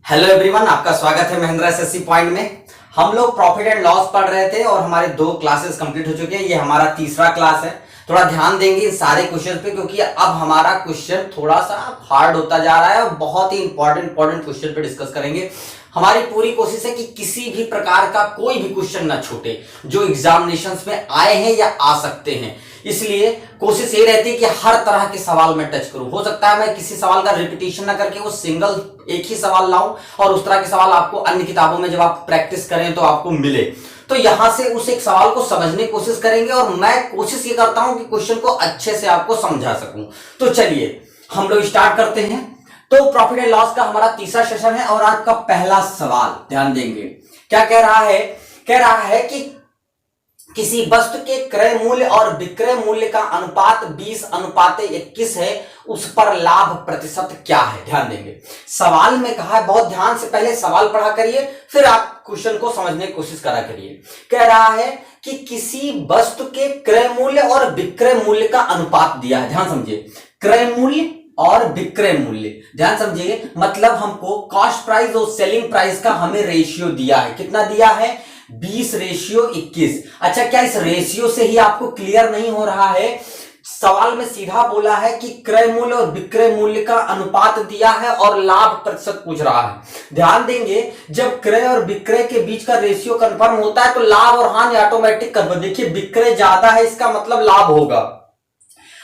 Hello everyone, आपका स्वागत है महिंद्रा एसएससी पॉइंट में। हम लोग प्रॉफिट एंड लॉस पढ़ रहे थे और हमारे 2 क्लासेस कंप्लीट हो चुके हैं। ये हमारा तीसरा क्लास है। थोड़ा ध्यान देंगे इन सारे क्वेश्चन पे, क्योंकि अब हमारा क्वेश्चन थोड़ा सा हार्ड होता जा रहा है और बहुत ही इंपॉर्टेंट क्वेश्चन पे डिस्कस करेंगे। हमारी पूरी कोशिश है कि किसी भी प्रकार का कोई भी क्वेश्चन ना छूटे जो एग्जामिनेशंस में आए हैं या आ सकते हैं। इसलिए कोशिश ये रहती है कि हर तरह के सवाल में टच करूं। हो सकता है मैं किसी सवाल का रिपीटेशन ना करके वो सिंगल एक ही सवाल लाऊं और उस तरह के सवाल आपको अन्य किताबों में जब आप प्रैक्टिस करें तो आपको मिले। तो यहां से उस एक सवाल को समझने की कोशिश करेंगे और मैं कोशिश ये करता हूं कि क्वेश्चन को अच्छे से आपको समझा सकूं। तो चलिए हम लोग स्टार्ट करते हैं। तो प्रॉफिट एंड लॉस का हमारा तीसरा सेशन है और आज का पहला सवाल ध्यान देंगे। क्या कह रहा है? कह रहा है कि किसी वस्तु के क्रय मूल्य और विक्रय मूल्य का अनुपात 20:21 है, उस पर लाभ प्रतिशत क्या है? ध्यान देंगे। सवाल में कहा है, बहुत ध्यान से पहले सवाल पढ़ा करिए, फिर आप क्वेश्चन को समझने की कोशिश करा करिए। कह रहा है कि किसी वस्तु के क्रय मूल्य और विक्रय मूल्य का अनुपात दिया है। ध्यान समझिए, क्रय मूल्य और विक्रय मूल्य, ध्यान समझिए। मतलब हमको कॉस्ट प्राइस और सेलिंग प्राइस का हमें रेशियो दिया है। कितना दिया है? 20:21। अच्छा, क्या इस रेशियो से ही आपको क्लियर नहीं हो रहा है? सवाल में सीधा बोला है कि क्रय मूल्य और विक्रय मूल्य का अनुपात दिया है और लाभ प्रतिशत पूछ रहा है। ध्यान देंगे, जब क्रय और विक्रय के बीच का रेशियो कंफर्म होता है तो लाभ और हानि ऑटोमेटिक कंफर्म। देखिए, विक्रय ज्यादा है, इसका मतलब लाभ होगा।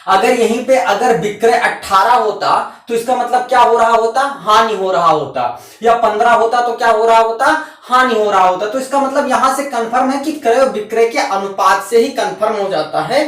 अगर यहीं पे अगर विक्रय 18 होता तो इसका मतलब क्या हो रहा होता? हानि हो रहा होता। या 15 होता तो क्या हो रहा होता? हानि हो रहा होता। तो इसका मतलब यहां से कंफर्म है कि क्रय और विक्रय के अनुपात से ही कंफर्म हो जाता है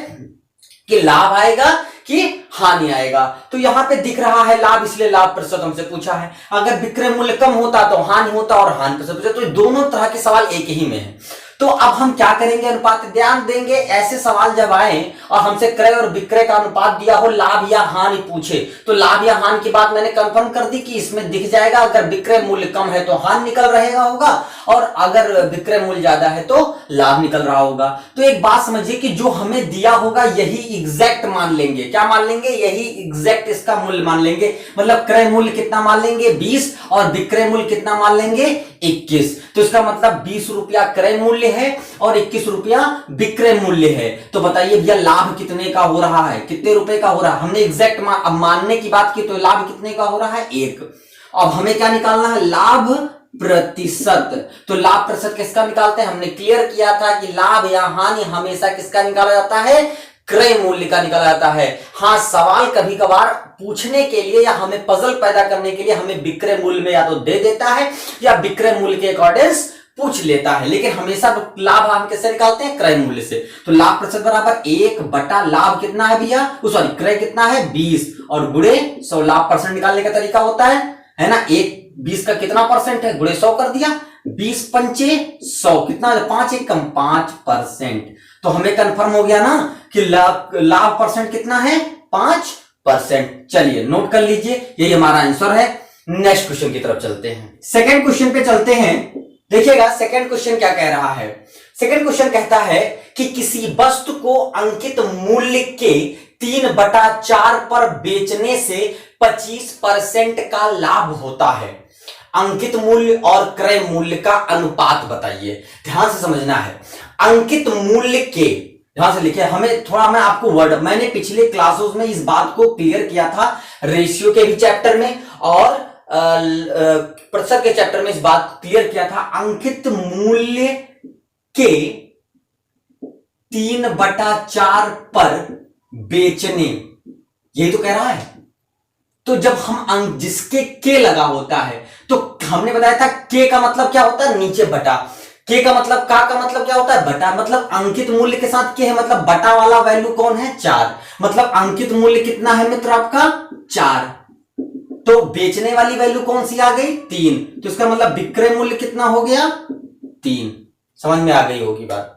कि लाभ आएगा कि हानि आएगा। तो यहां पे दिख रहा है लाभ, इसलिए लाभ प्रतिशत हमसे पूछा है। अगर विक्रय मूल्य कम होता तो हानि होता और हानि प्रतिशत पूछा। तो दोनों तरह के सवाल एक ही में है। तो अब हम क्या करेंगे? अनुपात ध्यान देंगे। ऐसे सवाल जब आए और हमसे क्रय और विक्रय का अनुपात दिया हो, लाभ या हानि पूछे, तो लाभ या हानि की बात मैंने कंफर्म कर दी कि इसमें दिख जाएगा। अगर विक्रय मूल्य कम है तो हानि निकल रहेगा होगा, और अगर विक्रय मूल्य ज्यादा है तो लाभ निकल रहा होगा। तो एक बात समझिए कि जो हमें दिया होगा यही एग्जैक्ट मान लेंगे। क्या मान लेंगे? यही एग्जैक्ट इसका मूल्य मान लेंगे। मतलब क्रय मूल्य कितना मान लेंगे? 20, और विक्रय मूल्य कितना मान लेंगे? 21। तो इसका मतलब 20 रुपया क्रय मूल्य है और 21 रुपया विक्रय मूल्य है। तो बताइए भैया, लाभ कितने का हो रहा है? कितने रुपए का हो रहा है? हमने एग्जैक्ट मानने की बात की, तो लाभ कितने का हो रहा है? 1। अब हमें क्या निकालना है? लाभ प्रतिशत। तो लाभ प्रतिशत किसका निकालते हैं? हमने क्लियर किया था कि लाभ या हानि हमेशा किसका निकाला जाता है? क्रय मूल्य का निकाला जाता है। हाँ, सवाल कभी कभार पूछने के लिए या हमें पजल पैदा करने के लिए हमें विक्रय मूल्य में या तो दे देता है या विक्रय मूल्य के अकॉर्डिंग पूछ लेता है, लेकिन हमेशा लाभ हम कैसे निकालते हैं? क्रय मूल्य से। तो लाभ प्रतिशत बराबर 1 लाभ कितना है भैया? सॉरी, क्रय कितना है? 20 और गुणे 100। लाभ परसेंट निकालने का तरीका होता है ना? 20 का कितना परसेंट है? गुणे 100 कर दिया। 20 पंचे 100, कितना? 5 एकम 5%। तो हमें कंफर्म हो गया ना कि लाभ परसेंट कितना है? 5%। चलिए नोट कर लीजिए, यही हमारा आंसर है। नेक्स्ट क्वेश्चन की तरफ चलते हैं। सेकंड क्वेश्चन पे चलते हैं। देखिएगा सेकंड क्वेश्चन क्या कह रहा है। सेकंड क्वेश्चन कहता है कि किसी वस्तु को अंकित मूल्य के 3/4 पर बेचने से 25% का लाभ होता है। अंकित मूल्य और क्रय मूल्य का अनुपात बताइए। ध्यान से समझना है। अंकित मूल्य के, ध्यान से लिखिए, हमें थोड़ा, मैं आपको वर्ड, मैंने पिछले क्लासेस में इस बात को क्लियर किया था, रेशियो के भी चैप्टर में और प्रतिशत के चैप्टर में इस बात को क्लियर किया था। अंकित मूल्य के 3/4 पर बेचने, यही तो कह रहा है। तो जब हम जिसके के लगा होता है, तो हमने बताया था के का मतलब क्या होता है? नीचे बटा। के का मतलब, का मतलब क्या होता है? बटा। मतलब अंकित मूल्य के साथ के है, मतलब बटा वाला वैल्यू कौन है? 4। मतलब अंकित मूल्य कितना है मित्र आपका? 4। तो बेचने वाली वैल्यू कौन सी आ गई? 3। तो इसका मतलब विक्रय मूल्य कितना हो गया? 3। समझ में आ गई होगी बात।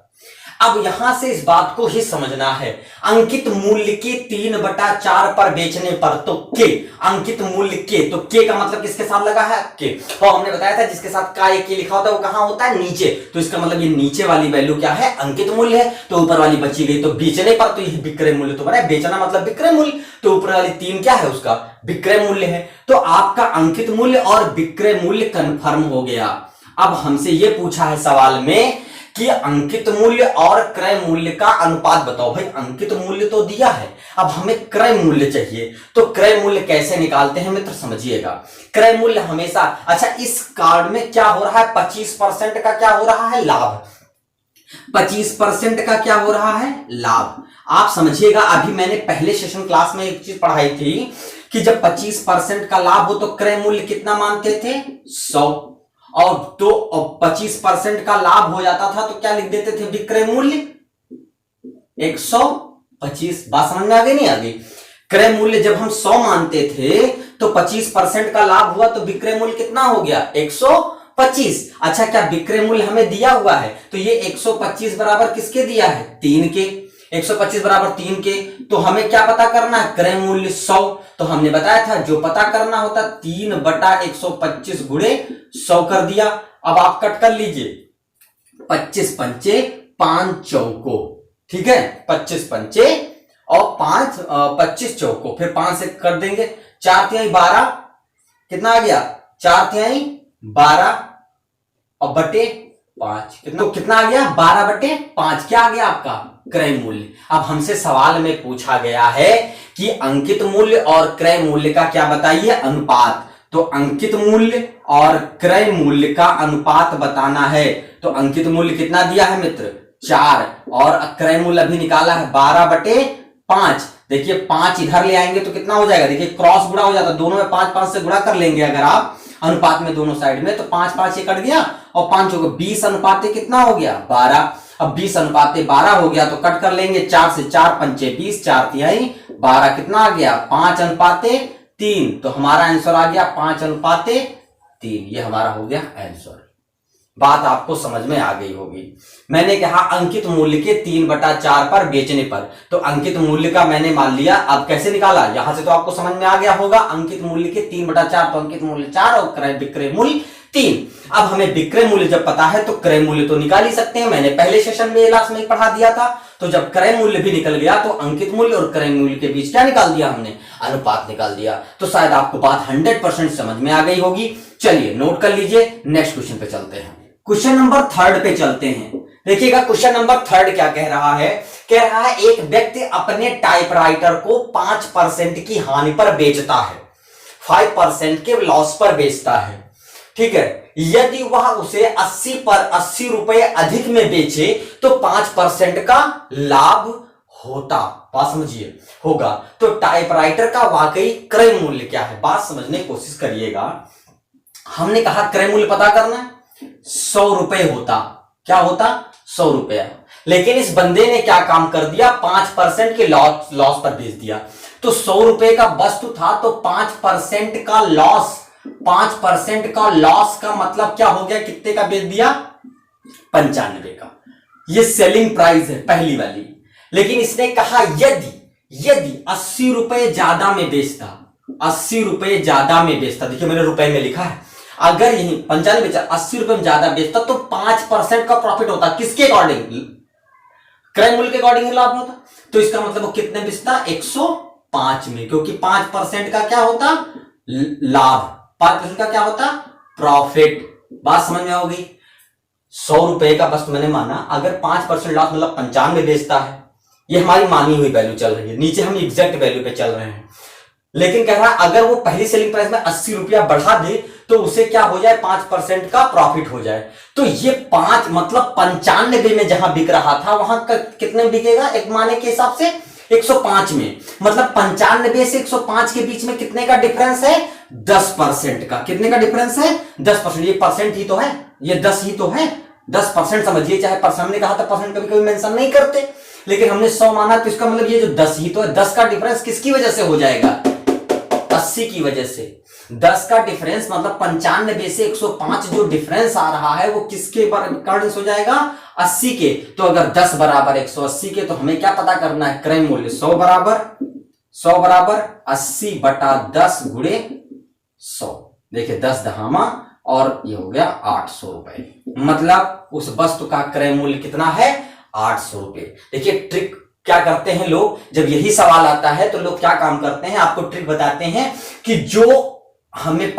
अब यहां से इस बात को ही समझना है, अंकित मूल्य के 3/4 पर बेचने पर, तो के अंकित मूल्य के, तो के का मतलब किसके साथ लगा है, के। और हमने बताया था जिसके साथ का एक के लिखा होता है वो कहां होता है, नीचे। तो इसका मतलब ये नीचे वाली वैल्यू क्या है, अंकित मूल्य है, तो ऊपर वाली बची गई तो बेचने पर, तो ये विक्रय मूल्य तो बना, बेचना मतलब विक्रय मूल्य, तो ऊपर वाली 3 क्या है उसका विक्रय मूल्य है। तो आपका अंकित मूल्य और विक्रय मूल्य कंफर्म हो गया। अब हमसे ये पूछा है सवाल में कि अंकित मूल्य और क्रय मूल्य का अनुपात बताओ। भाई अंकित मूल्य तो दिया है, अब हमें क्रय मूल्य चाहिए, तो क्रय मूल्य कैसे निकालते हैं मित्र समझिएगा। क्रय मूल्य हमेशा, अच्छा इस कार्ड में क्या हो रहा है, 25% का क्या हो रहा है, लाभ। 25% का क्या हो रहा है, लाभ। आप समझिएगा, अभी मैंने पहले सेशन क्लास में एक चीज पढ़ाई थी कि जब 25% का लाभ हो तो क्रय मूल्य कितना मानते थे, 100, और तो 25% का लाभ हो जाता था तो क्या लिख देते थे, विक्रय मूल्य 125। बात समझ में आ गई नहीं आ गई। क्रय मूल्य जब हम 100 मानते थे तो 25% का लाभ हुआ तो विक्रय मूल्य कितना हो गया, 125। अच्छा क्या विक्रय मूल्य हमें दिया हुआ है, तो ये 125 बराबर किसके दिया है, 3 के। 125 बराबर 3 के, तो हमें क्या पता करना है, क्रय मूल्य 100। तो हमने बताया था जो पता करना होता 3/125 गुणे 100 कर दिया। अब आप कट कर लीजिए, 25 पंचे 5 चौको, ठीक है, 25 पंचे और 25 चौको, फिर 5 से कर देंगे, 4 तिहाई 12, कितना आ गया, 4 तिहाई 12 और बटे 5, तो कितना आ गया, 12/5। क्या आ गया आपका क्रय मूल्य। अब हमसे सवाल में पूछा गया है कि अंकित मूल्य और क्रय मूल्य का क्या बताइए, अनुपात। तो अंकित मूल्य और क्रय मूल्य का अनुपात बताना है। तो अंकित मूल्य कितना दिया है मित्र, 4, और क्रय मूल्य अभी निकाला है 12/5। देखिए 5 इधर ले आएंगे तो कितना हो जाएगा, देखिए क्रॉस गुणा हो जाता, दोनों में 5 से गुणा कर लेंगे अगर आप अनुपात में दोनों साइड में, तो 5 ये कट गया और 5 हो गया, 20 अनुपाते कितना हो गया, 12। अब 20 अनुपाते 12 हो गया तो कट कर लेंगे, 4 से 4 पंचे 20, 4 तिहाई 12, कितना आ गया, 5/3। तो हमारा आंसर आ गया 5/3। ये हमारा हो गया आंसर। बात आपको समझ में आ गई होगी। मैंने कहा अंकित मूल्य के 3/4 पर बेचने पर, तो अंकित मूल्य का मैंने मान लिया। अब कैसे निकाला, यहां से तो आपको समझ में आ गया होगा, अंकित मूल्य के 3/4, तो अंकित मूल्य 4 और क्रय विक्रय मूल्य 3। अब हमें विक्रय मूल्य जब पता है तो क्रय मूल्य तो निकाल ही सकते हैं, मैंने पहले सेशन में लास्ट में पढ़ा दिया था। तो जब क्रय मूल्य भी निकल गया तो अंकित मूल्य और क्रय मूल्य के बीच क्या निकाल दिया हमने, अनुपात निकाल दिया। तो शायद आपको बात 100% समझ में आ गई होगी। चलिए नोट कर लीजिए, नेक्स्ट क्वेश्चन पे चलते हैं। क्वेश्चन नंबर 3 पे चलते हैं। देखिएगा क्वेश्चन नंबर 3 क्या कह रहा है, कह रहा है एक व्यक्ति अपने टाइपराइटर को 5% की हानि पर बेचता है, 5% के लॉस पर बेचता है, ठीक है। यदि वह उसे 80 पर 80 रुपए अधिक में बेचे तो 5% का लाभ होता। बात समझिए, होगा। तो टाइपराइटर का वाकई क्रय मूल्य क्या है, बात समझने की कोशिश करिएगा। हमने कहा क्रय मूल्य पता करना है, 100 रुपए होता, क्या होता, 100 रुपया। लेकिन इस बंदे ने क्या काम कर दिया, 5% के लॉस पर बेच दिया। तो 100 रुपए का वस्तु था तो 5% का लॉस, 5% का लॉस का मतलब क्या हो गया, कितने का बेच दिया, 95 का। ये सेलिंग प्राइस है पहली वाली। लेकिन इसने कहा यदि 80 रुपए ज्यादा में बेचता, 80 रुपए ज्यादा में बेचता, देखिए मैंने रुपए में लिखा है, अगर यही 95 बेचा, 80 रुपए में ज्यादा बेचता तो 5% का प्रॉफिट होता। किसके अकॉर्डिंग, क्रय मूल्य के अकॉर्डिंग लाभ होता। तो इसका मतलब वो कितने बेचता, 105 में, क्योंकि 5% का क्या होता, लाभ, 5% का क्या होता, प्रॉफिट। बात समझ में होगी। 100 रुपए का वस्तु मैंने माना, अगर 5% लॉस मतलब 95 बेचता है, ये हमारी मानी हुई वैल्यू चल रही है, नीचे हम एग्जैक्ट वैल्यू पे चल रहे हैं। लेकिन कह रहा है अगर वो पहली सेलिंग प्राइस में 80 रुपया बढ़ा दे तो उसे क्या हो जाए, 5% का प्रॉफिट हो जाए। तो ये 5 मतलब 95 में जहां बिक रहा था वहां कितने में बिकेगा, एक माने के हिसाब से 105 में। मतलब 95 से 105 के बीच में कितने का डिफरेंस है, 10% का। कितने का डिफरेंस है, 10%। ये परसेंट ही तो है, ये 10 ही तो है, 10% समझिए। चाहे परसेंट, हमने कहा था परसेंट कभी कभी मेंशन नहीं करते, लेकिन हमने 100 माना तो इसका मतलब ये जो 10 ही तो है, 10 का डिफरेंस किसकी वजह से हो जाएगा, 80 की वजह से 10 का डिफरेंस मतलब 95 से 105 जो डिफरेंस आ रहा है वो किसके अकॉर्डिंग हो जाएगा, 80 के। तो अगर 10 बराबर 180 के तो हमें क्या पता करना है, क्रय मूल्य 100 बराबर 80 बटा 10 गुणे 100। देखिए 10 दहामा और ये हो गया 800 रुपए, मतलब उस वस्तु का क्रय मूल्य कितना है, 800 रुपए। देखिए ट्रिक क्या करते हैं लोग, जब यही सवाल आता है तो लोग क्या काम करते हैं, आपको ट्रिक बताते हैं कि जो हमें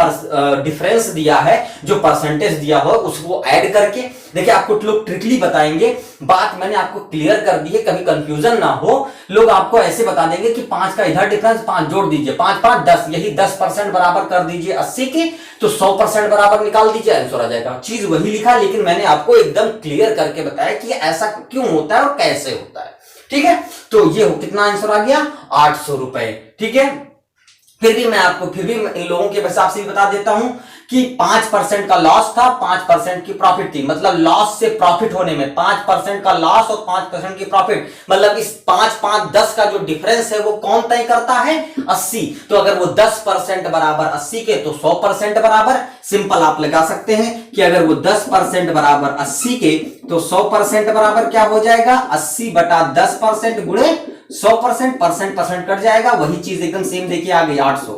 डिफरेंस दिया है, जो परसेंटेज दिया हो उसको ऐड करके। देखिए आपको लोग ट्रिकली बताएंगे, बात मैंने आपको क्लियर कर दी है, कभी कंफ्यूजन ना हो। लोग आपको ऐसे बता देंगे कि 5 का इधर डिफरेंस 5 जोड़ दीजिए, 5 5 10, यही 10% बराबर कर दीजिए 80 के, तो 100% बराबर निकाल दीजिए, आंसर आ जाएगा। चीज वही लिखा, लेकिन मैंने आपको एकदम क्लियर करके बताया कि ऐसा क्यों होता है और कैसे होता है। ठीक है, तो ये हो कितना आंसर आ गया, 800 रुपए। ठीक है, फिर भी मैं आपको इन लोगों के हिसाब से बता देता हूं कि 5% का लॉस था, 5% की प्रॉफिट थी। मतलब लॉस से प्रॉफिट होने में 5% का लॉस और 5% की प्रॉफिट, मतलब इस 5 5 10 का जो डिफरेंस है वो कौन तय करता है, 80। तो अगर वो 10% बराबर 80 के तो 100% बराबर, सिंपल आप लगा सकते हैं कि अगर वो 10% बराबर 80 के तो 100% बराबर क्या हो जाएगा, 80 बटा 10% गुणे 100%, परसेंट कट जाएगा, वही चीज एकदम सेम देखिए आ गई 800,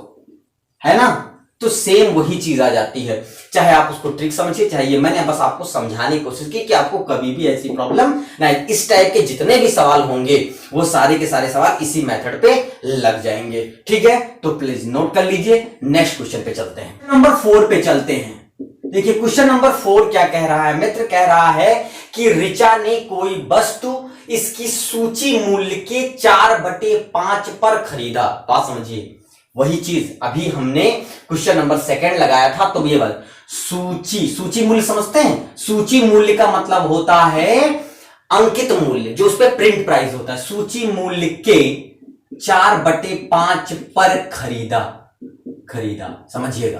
है ना। तो सेम वही चीज आ जाती है, चाहे आप उसको ट्रिक समझिए, चाहे ये मैंने बस आपको समझाने की कोशिश की कि आपको कभी भी ऐसी प्रॉब्लम ना, इस टाइप के जितने भी सवाल होंगे वो सारे के सारे सवाल इसी मेथड पे लग जाएंगे। ठीक है, तो प्लीज नोट कर लीजिए। नेक्स्ट क्वेश्चन पे चलते हैं, नंबर 4 पे चलते हैं। देखिए क्वेश्चन नंबर 4 क्या कह रहा है, मित्र कह रहा है कि ऋचा ने कोई वस्तु इसकी सूची मूल्य के 4/5 पर खरीदा। बात समझिए, वही चीज अभी हमने क्वेश्चन नंबर 2 लगाया था। तो ये बात सूची मूल्य समझते हैं, सूची मूल्य का मतलब होता है अंकित मूल्य, जो उस पर प्रिंट प्राइस होता है। सूची मूल्य के 4/5 पर खरीदा, समझिएगा।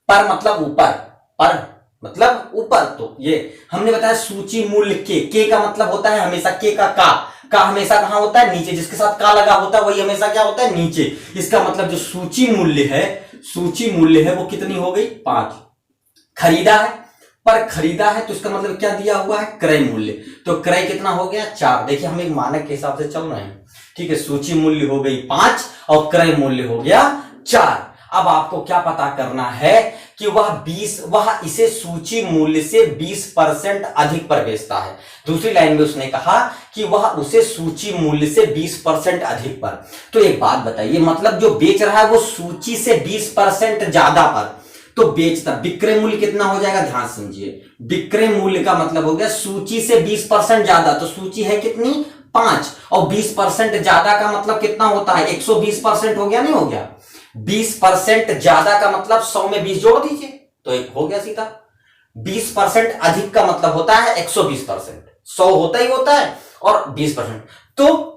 पर मतलब ऊपर, पर मतलब ऊपर। तो ये हमने बताया सूची मूल्य के का मतलब होता है हमेशा के का हमेशा कहां होता है, नीचे। जिसके साथ का लगा होता है वही हमेशा क्या होता है, नीचे। इसका मतलब जो सूची मूल्य है वो कितनी हो गई, 5। खरीदा है तो इसका मतलब क्या दिया हुआ है, क्रय मूल्य। तो क्रय कितना हो गया, 4। देखिए हम एक मानक के हिसाब से चल रहे हैं। ठीक है, सूची मूल्य हो गई 5 और क्रय मूल्य हो गया 4। अब आपको क्या पता करना है कि वह इसे सूची मूल्य से 20% अधिक पर बेचता है। दूसरी लाइन में उसने कहा कि वह उसे सूची मूल्य से 20% अधिक पर। तो एक बात बताइए, मतलब जो बेच रहा है वो सूची से 20% ज्यादा पर तो बेचता, विक्रय मूल्य कितना हो जाएगा, ध्यान समझिए। विक्रय मूल्य का मतलब हो गया सूची से 20% ज्यादा। तो सूची है कितनी, 5, और 20% ज्यादा का मतलब कितना होता है, 120% हो गया, नहीं हो गया। 20% ज्यादा का मतलब 100 में 20 जोड़ दीजिए तो एक हो गया सीधा। 20% अधिक का मतलब होता है 120%, 100 होता ही होता है और 20%। तो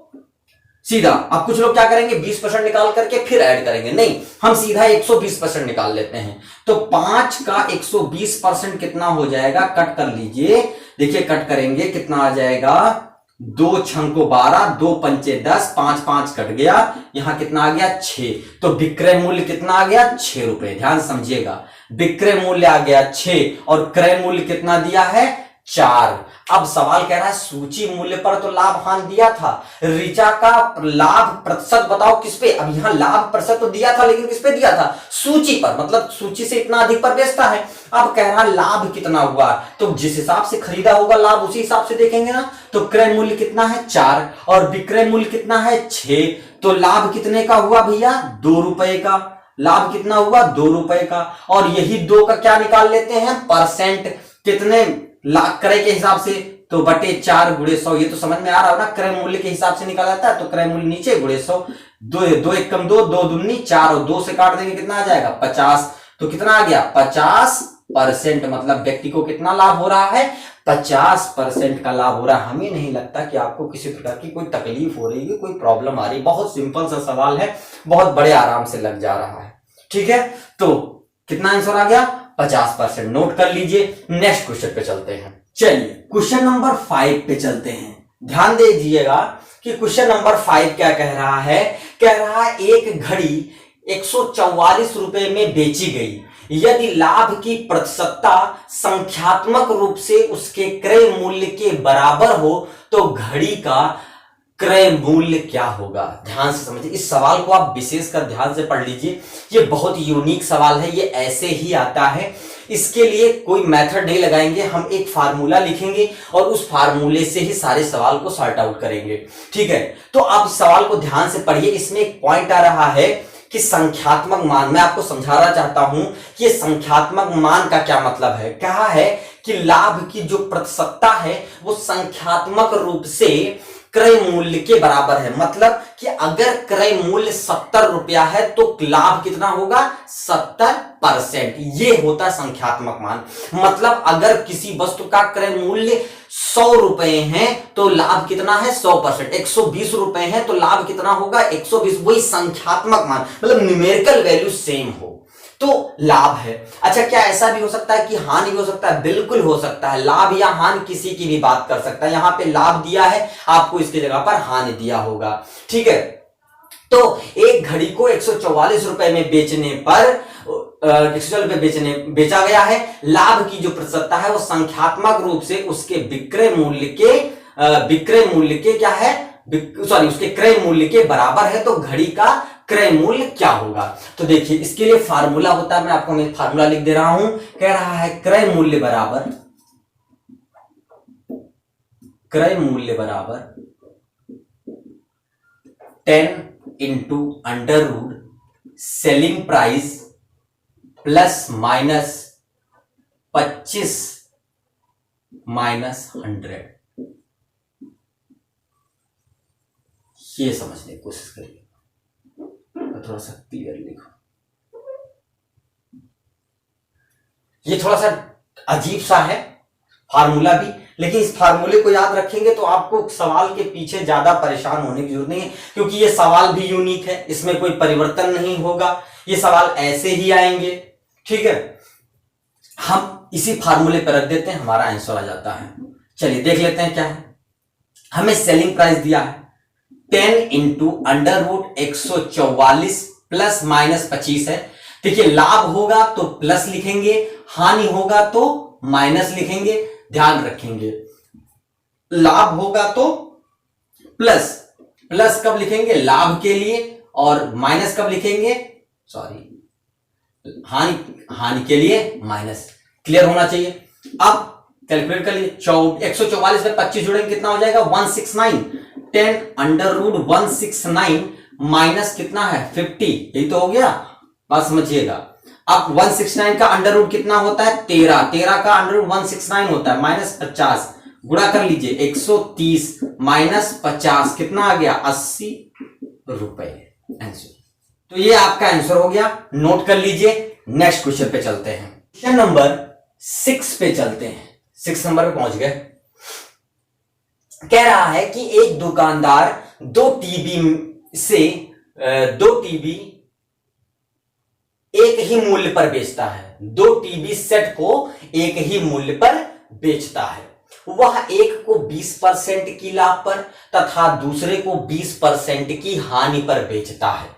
सीधा अब कुछ लोग क्या करेंगे, 20% निकाल करके फिर ऐड करेंगे, नहीं, हम सीधा 120% निकाल लेते हैं। तो 5 का 120% कितना हो जाएगा, कट कर लीजिए। देखिए कट करेंगे कितना आ जाएगा, 2 छंको 12, 2 पंचे 10, 5 5 कट गया, यहां कितना आ गया, 6। तो विक्रय मूल्य कितना आ गया, 6 रुपए। ध्यान समझिएगा, विक्रय मूल्य आ गया 6 और क्रय मूल्य कितना दिया है, 4। अब सवाल कह रहा है सूची मूल्य पर तो लाभ हानि दिया था, ऋचा का लाभ प्रतिशत बताओ किस पे। अब यहां लाभ प्रतिशत तो दिया था, लेकिन किस पे दिया था, सूची पर, मतलब सूची से इतना अधिक पर बेचता है। अब कह रहा लाभ कितना हुआ, तो जिस हिसाब से खरीदा होगा लाभ उसी हिसाब से देखेंगे ना। तो क्रय मूल्य कितना है, 4 और विक्रय मूल्य कितना है, 6। तो लाभ कितने का हुआ भैया, 2 रुपए का। लाभ कितना हुआ, 2 रुपए का। और यही 2 का क्या निकाल लेते हैं, परसेंट। कितने, लाख क्रय के हिसाब से, तो बटे 4 गुणे 100। ये तो समझ में आ रहा हो ना, क्रय मूल्य के हिसाब से निकाला जाता है। तो क्रय मूल्य नीचे गुणे 100, 2 एकम 2, 2 दूनी 4 और 2 से काट देंगे कितना आ जाएगा, 50। तो कितना आ गया, 50%। मतलब व्यक्ति को कितना लाभ हो रहा है, 50% का लाभ हो रहा है। हमें नहीं लगता कि आपको किसी प्रकार की कोई तकलीफ हो रही है, कोई प्रॉब्लम आ रही है। बहुत सिंपल सा सवाल है, बहुत बड़े आराम से लग जा रहा है। ठीक है, तो कितना आंसर आ गया, 50%। नोट कर लीजिए। नेक्स्ट क्वेश्चन पे चलते हैं। चलिए क्वेश्चन नंबर 5 पे चलते हैं। ध्यान दीजिएगा कि क्वेश्चन नंबर 5 क्या कह रहा है, कह रहा है 144 रुपए में बेची गई, यदि लाभ की प्रतिशतता संख्यात्मक रूप से उसके क्रय मूल्य के बराबर हो तो घड़ी का क्रय मूल्य क्या होगा। ध्यान से समझिए, इस सवाल को आप विशेषकर ध्यान से पढ़ लीजिए। ये बहुत यूनिक सवाल है, ये ऐसे ही आता है। इसके लिए कोई मेथड नहीं लगाएंगे, हम एक फार्मूला लिखेंगे और उस फार्मूले से ही सारे सवाल को सॉर्ट आउट करेंगे। ठीक है, तो आप इस सवाल को ध्यान से पढ़िए। इसमें एक पॉइंट आ रहा है कि संख्यात्मक मान, मैं आपको समझाना चाहता हूं कि ये संख्यात्मक मान का क्या मतलब है। कहा है कि लाभ की जो प्रतिशतता है वो संख्यात्मक रूप से क्रय मूल्य के बराबर है। मतलब कि अगर क्रय मूल्य 70 रुपया है तो लाभ कितना होगा, 70%। ये होता है संख्यात्मक मान। मतलब अगर किसी वस्तु का क्रय मूल्य 100 रुपए है तो लाभ कितना है, 100%। 120 रुपए है तो लाभ कितना होगा, 120। वही संख्यात्मक मान, मतलब न्यूमेरिकल वैल्यू सेम हो तो लाभ है। अच्छा, क्या ऐसा भी हो सकता है कि हानि भी हो सकता है? बिल्कुल हो सकता है। लाभ या हानि किसी की भी बात कर सकता है। यहां पे लाभ दिया है, आपको इसकी जगह पर हानि दिया होगा। ठीक है, तो एक घड़ी को 144 रुपए में बेचने पर 144 रुपए बेचा गया है। लाभ की जो प्रतिशतता है वो संख्यात्मक रूप से उसके विक्रय मूल्य के क्या है, उसके क्रय मूल्य के बराबर है। तो घड़ी का क्रय मूल्य क्या होगा? तो देखिए, इसके लिए फार्मूला होता है, मैं आपको फार्मूला लिख दे रहा हूं। कह रहा है क्रय मूल्य बराबर 10 into under root selling price plus minus 25 minus 100। ये समझने की कोशिश करिए, थोड़ा सा क्लियर लिखो। ये थोड़ा सा अजीब सा है फार्मूला भी, लेकिन इस फार्मूले को याद रखेंगे तो आपको सवाल के पीछे ज्यादा परेशान होने की जरूरत नहीं है, क्योंकि ये सवाल भी यूनिक है, इसमें कोई परिवर्तन नहीं होगा, ये सवाल ऐसे ही आएंगे। ठीक है, हम इसी फार्मूले पर रख देते हैं, हमारा आंसर आ जाता है। चलिए देख लेते हैं क्या है। हमें सेलिंग प्राइस दिया है 10 into under root 144 plus minus 25 है। देखिए, लाभ होगा तो प्लस लिखेंगे, हानि होगा तो माइनस लिखेंगे। ध्यान रखेंगे, लाभ होगा तो प्लस कब लिखेंगे, लाभ के लिए, और माइनस कब लिखेंगे, हानि के लिए माइनस। क्लियर होना चाहिए। अब कैलकुलेट कर लिए, 144 में 25 जोड़ेंगे कितना हो जाएगा, 169। 10 अंडर रूट 169 माइनस कितना है, 50। यही तो हो गया, बात समझिएगा। अब 169 का अंडर रूट कितना होता है, 13 का अंडर रूट 169 होता है, माइनस 50। गुणा कर लीजिए, 130 माइनस 50 कितना आ गया, 80 रुपए आंसर। तो ये आपका आंसर हो गया, नोट कर लीजिए। नेक्स्ट क्वेश्चन पे चलते हैं। क्वेश्चन नंबर 6 पे चलते हैं। 6 नंबर पे पहुंच गए। कह रहा है कि एक दुकानदार दो टीवी एक ही मूल्य पर बेचता है। 2 टीवी सेट को एक ही मूल्य पर बेचता है। वह एक को 20% की लाभ पर तथा दूसरे को 20% की हानि पर बेचता है।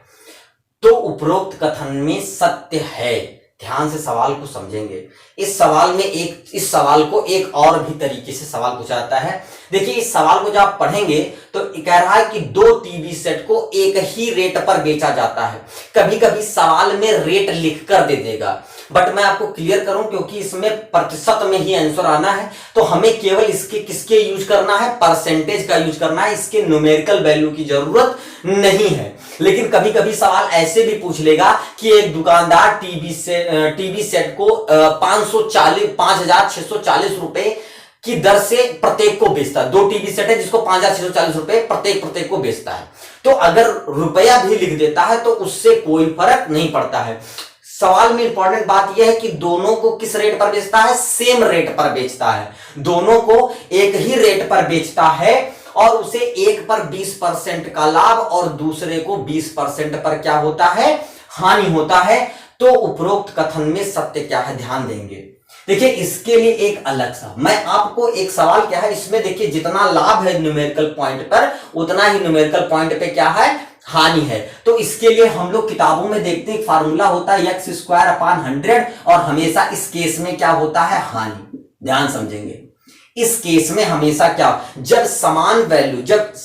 तो उपरोक्त कथन में सत्य है। ध्यान से सवाल को समझेंगे। इस सवाल को एक और भी तरीके से सवाल पूछा जाता है। देखिए, इस सवाल को जब आप पढ़ेंगे तो कह रहा है कि 2 टीवी सेट को एक ही रेट पर बेचा जाता है। कभी कभी सवाल में रेट लिखकर दे देगा, बट मैं आपको क्लियर करूं, क्योंकि इसमें प्रतिशत में ही आंसर आना है, तो हमें केवल इसके किसके यूज करना है, परसेंटेज का यूज करना है। इसके न्यूमेरिकल वैल्यू की जरूरत नहीं है। लेकिन कभी कभी सवाल ऐसे भी पूछ लेगा कि एक दुकानदार टीवी सेट को 5,640 रुपए की दर से प्रत्येक को बेचता है। 2 टीवी सेट है जिसको 5,640 रुपए प्रत्येक को बेचता है। तो अगर रुपया भी लिख देता है तो उससे कोई फर्क नहीं पड़ता है। सवाल में इंपॉर्टेंट बात यह है कि दोनों को किस रेट पर बेचता है, सेम रेट पर बेचता है। दोनों को एक ही रेट पर बेचता है और उसे एक पर 20% का लाभ और दूसरे को 20% पर क्या होता है, हानि होता है। तो उपरोक्त कथन में सत्य क्या है, ध्यान देंगे। देखिए, इसके लिए एक अलग सा मैं आपको एक सवाल क्या है, इसमें देखिए जितना लाभ है न्यूमेरिकल पॉइंट पर, उतना ही न्यूमेरिकल पॉइंट पे क्या है, हानि है। तो इसके लिए हम लोग किताबों में देखते हैं फार्मूला होता है x स्क्वायर अपान 100 और हमेशा इस केस में क्या होता है, हानि। ध्यान समझेंगे, इस केस में हमेशा क्या, जब समान वैल्यू,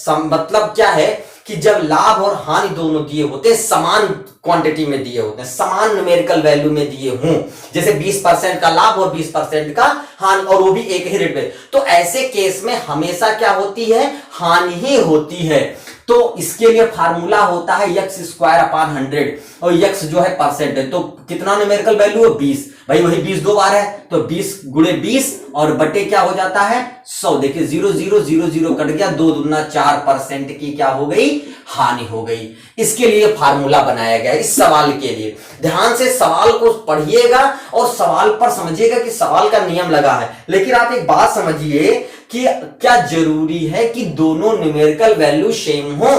मतलब क्या है कि जब लाभ और हानि दोनों दिए होते हैं, समान क्वांटिटी में दिए होते हैं, समान न्यूमेरिकल वैल्यू में दिए हों, जैसे 20% का लाभ और 20% का हानि, और वो भी एक ही रेट पे, तो ऐसे केस में हमेशा क्या होती है, हानि ही होती है। तो इसके लिए फार्मूला होता है x स्क्वायर अपान 100 और x जो है परसेंट है, तो कितना न्यूमेरिकल वैल्यू है, 20। भाई वही 20 दो बार है, तो 20 गुणे 20 और बटे क्या हो जाता है, 100। देखिए 0 0 0 0 कट गया, 2 दूना 4% की क्या हो गई, हानि हो गई। इसके लिए फार्मूला बनाया गया इस सवाल के लिए। ध्यान से सवाल को पढ़िएगा और सवाल पर समझिएगा कि सवाल का नियम लगा है। लेकिन आप एक बात समझिए कि क्या जरूरी है कि दोनों न्यूमेरिकल वैल्यू सेम हो,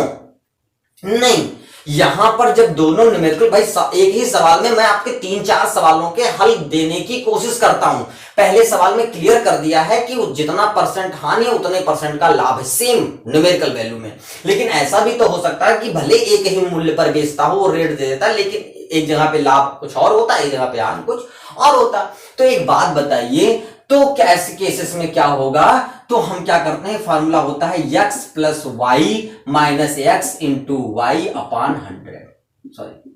नहीं। यहां पर जब दोनों न्यूमेरिकल, भाई एक ही सवाल में मैं आपके 3-4 सवालों के हल देने की कोशिश करता हूं। पहले सवाल में क्लियर कर दिया है कि जितना परसेंट हानि है उतने परसेंट का लाभ है, सेम न्यूमेरिकल वैल्यू में। लेकिन ऐसा भी तो हो सकता है कि भले एक ही मूल्य पर बेचता हो और रेट दे देता है, लेकिन एक जगह पे लाभ कुछ और होता है, एक जगह पे हानि कुछ और होता। तो एक बात बताइए, तो क्या ऐसे केसेस में क्या होगा, तो हम क्या करते हैं, फार्मूला होता है x plus y minus x into y upon 100, sorry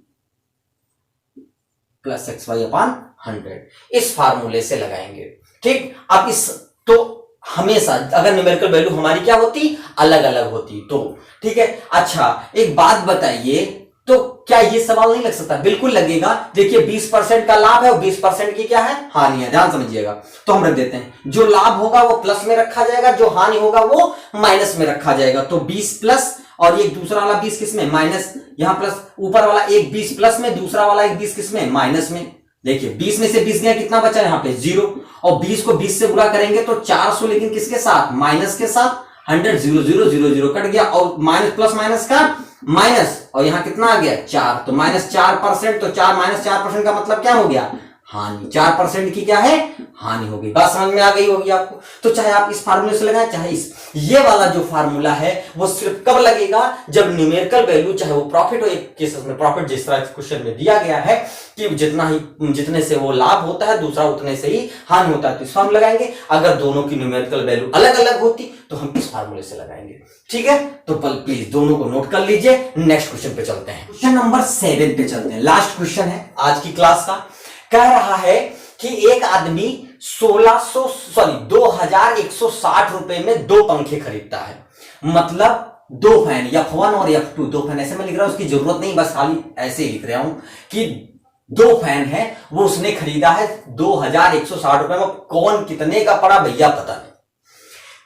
plus x y upon 100, इस फार्मूले से लगाएंगे। ठीक, अब इस, तो हमेशा अगर न्यूमेरिकल वैल्यू हमारी क्या होती, अलग अलग होती, तो ठीक है। अच्छा एक बात बताइए, तो क्या ये सवाल नहीं लग सकता, बिल्कुल लगेगा। देखिए 20% का लाभ है और 20% की क्या है, हानि है। ध्यान समझिएगा, तो हम रख देते हैं, जो लाभ होगा वो प्लस में रखा जाएगा, जो हानि होगा वो माइनस में रखा जाएगा। तो 20 प्लस और एक दूसरा वाला 20 किस में, माइनस, यहां प्लस, ऊपर वाला एक 20 प्लस में, दूसरा वाला एक 20 किस में, माइनस में। देखिए 20 में से 20 गया, कितना बचा यहाँ पे 0, और 20 को 20 से गुणा करेंगे तो 400, लेकिन किसके साथ, माइनस के साथ। 100 0 0 0 0 कट गया, और माइनस प्लस माइनस का माइनस, और यहां कितना आ गया 4, तो माइनस 4%, तो 4 माइनस 4% का मतलब क्या हो गया, हानि। 4% की क्या है, हानि हो गई। बात समझ में आ गई होगी आपको। तो चाहे आप इस फार्मूले से लगाएं, चाहे इस, ये वाला जो फार्मूला है वो सिर्फ कब लगेगा, जब न्यूमेरिकल वैल्यू, चाहे वो प्रॉफिट हो, एक केसेस में प्रॉफिट जिस तरह क्वेश्चन में दिया गया है कि जितने से वो लाभ होता है, दूसरा उतने से ही हानि होता है, तो इस फार्मूला लगाएंगे। अगर दोनों की न्यूमेरिकल वैल्यू अलग अलग होती तो हम इस फार्मूले से लगाएंगे। ठीक है, तो प्लीज दोनों को नोट कर लीजिए। नेक्स्ट क्वेश्चन पे चलते हैं, क्वेश्चन नंबर 7 पे चलते हैं। लास्ट क्वेश्चन है आज की क्लास का। कह रहा है कि एक आदमी 2160 रुपए में 2 पंखे खरीदता है, मतलब 2 फैन, F1 और F2, 2 फैन। ऐसे में लिख रहा हूं, उसकी जरूरत नहीं, बस खाली ऐसे ही लिख रहा हूं कि 2 फैन है, वो उसने खरीदा है 2160 रुपए में। कौन कितने का पड़ा भैया पता नहीं।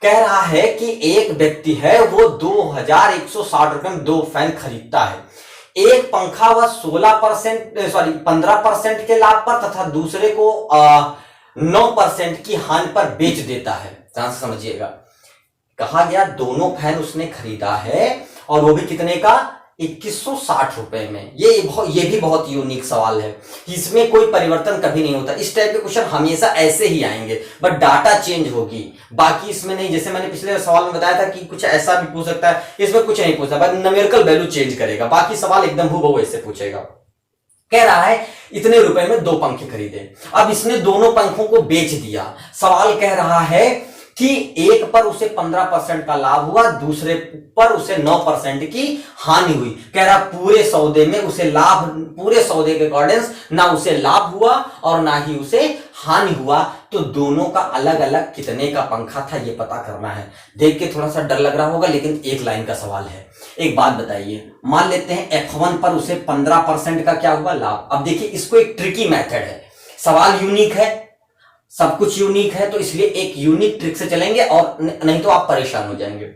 कह रहा है कि एक व्यक्ति है, वो 2160 रुपए में 2 फैन खरीदता है। एक पंखा वह 15% के लाभ पर तथा दूसरे को 9% की हानि पर बेच देता है। ध्यान से समझिएगा, कहा गया दोनों फैन उसने खरीदा है और वो भी कितने का, 2160 रुपए में। ये भी बहुत यूनिक सवाल है, इसमें कोई परिवर्तन कभी नहीं होता। इस टाइप के क्वेश्चन हमेशा ऐसे ही आएंगे, बट डाटा चेंज होगी, बाकी इसमें नहीं। जैसे मैंने पिछले सवाल में बताया था कि कुछ ऐसा भी पूछ सकता है, इसमें कुछ नहीं पूछता, बस न्यूमेरिकल वैल्यू चेंज करेगा, बाकी सवाल एकदम हूबहू ऐसे पूछेगा। कह रहा है इतने रुपए में 2 पंखे खरीदे। अब इसने दोनों पंखों को बेच दिया। सवाल कह रहा है कि एक पर उसे 15% का लाभ हुआ, दूसरे पर उसे 9% की हानि हुई। कह रहा पूरे सौदे में उसे लाभ, पूरे सौदे के अकॉर्डिंग ना उसे लाभ हुआ और ना ही उसे हानि हुआ, तो दोनों का अलग अलग कितने का पंखा था ये पता करना है। देख के थोड़ा सा डर लग रहा होगा, लेकिन एक लाइन का सवाल है। एक बात बताइए, मान लेते हैं F1 पर उसे 15% का क्या हुआ, लाभ। अब देखिए इसको एक ट्रिकी मेथड है, सवाल यूनिक है, सब कुछ यूनिक है, तो इसलिए एक यूनिक ट्रिक से चलेंगे, और नहीं तो आप परेशान हो जाएंगे।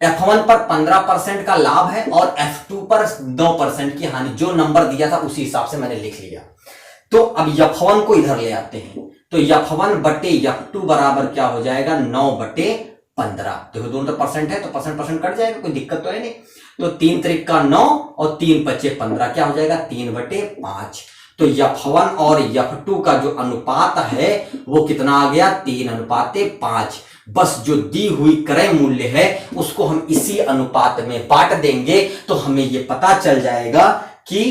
F1 पर 15% का लाभ है और F2 पर 9% की हानि, जो नंबर दिया था उसी हिसाब से मैंने लिख लिया। तो अब F1 को इधर ले आते हैं, तो F1 बटे F2 बराबर क्या हो जाएगा, 9/15। देखो दोनों परसेंट है तो परसेंट कट जाएगा, कोई दिक्कत तो है नहीं। तो 3 त्रिक का 9 और 3 बचे 15, क्या हो जाएगा 3/5। तो F1 और F2 का जो अनुपात है वो कितना आ गया, 3:5। बस जो दी हुई क्रय मूल्य है उसको हम इसी अनुपात में बांट देंगे तो हमें ये पता चल जाएगा कि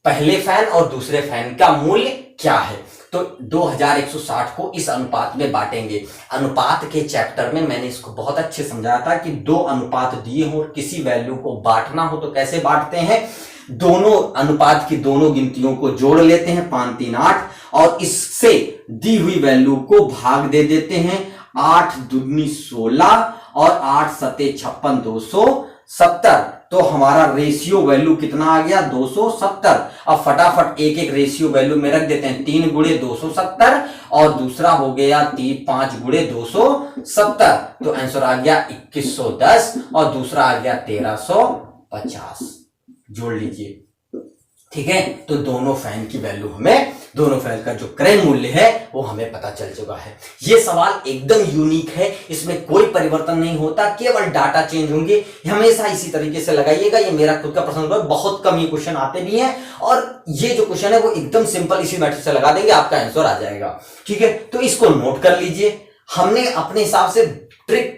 पहले फैन और दूसरे फैन का मूल्य क्या है। तो 2160 को इस अनुपात में बांटेंगे। अनुपात के चैप्टर में मैंने इसको बहुत अच्छे समझाया था कि दो अनुपात दिए हो और किसी वैल्यू को बांटना हो तो कैसे बांटते हैं, दोनों अनुपात की दोनों गिनतियों को जोड़ लेते हैं 5 3 8 और इससे दी हुई वैल्यू को भाग दे देते हैं। 8 दूनी 16 और 8 सते 56 270। तो हमारा रेशियो वैल्यू कितना आ गया, 270। अब फटाफट एक एक रेशियो वैल्यू में रख देते हैं। 3 गुणे 270 और दूसरा हो गया 5 गुणे 270। तो आंसर आ गया 2110 और दूसरा आ गया 1350। जोड़ लीजिए, ठीक है। तो दोनों फैन की वैल्यू हमें, दोनों फैन का जो क्रय मूल्य है वो हमें पता चल चुका है। ये सवाल एकदम यूनिक है, इसमें कोई परिवर्तन नहीं होता, केवल डाटा चेंज होंगे। हमेशा इसी तरीके से लगाइएगा। ये मेरा खुद का पर्सनल है, बहुत कम ये क्वेश्चन आते भी हैं और ये जो क्वेश्चन है वो एकदम सिंपल इसी मेथड से लगा देंगे, आपका आंसर आ जाएगा, ठीक है। तो इसको नोट कर लीजिए। हमने अपने हिसाब से ट्रिक,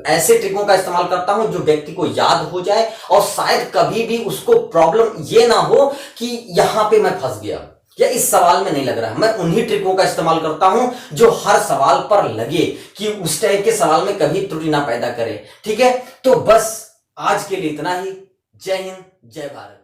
ऐसे ट्रिकों का इस्तेमाल करता हूं जो व्यक्ति को याद हो जाए और शायद कभी भी उसको प्रॉब्लम ये ना हो कि यहां पे मैं फंस गया या इस सवाल में नहीं लग रहा है। मैं उन्हीं ट्रिकों का इस्तेमाल करता हूं जो हर सवाल पर लगे कि उस टाइप के सवाल में कभी त्रुटि ना पैदा करे, ठीक है। तो बस आज के लिए इतना ही। जय हिंद, जय भारत।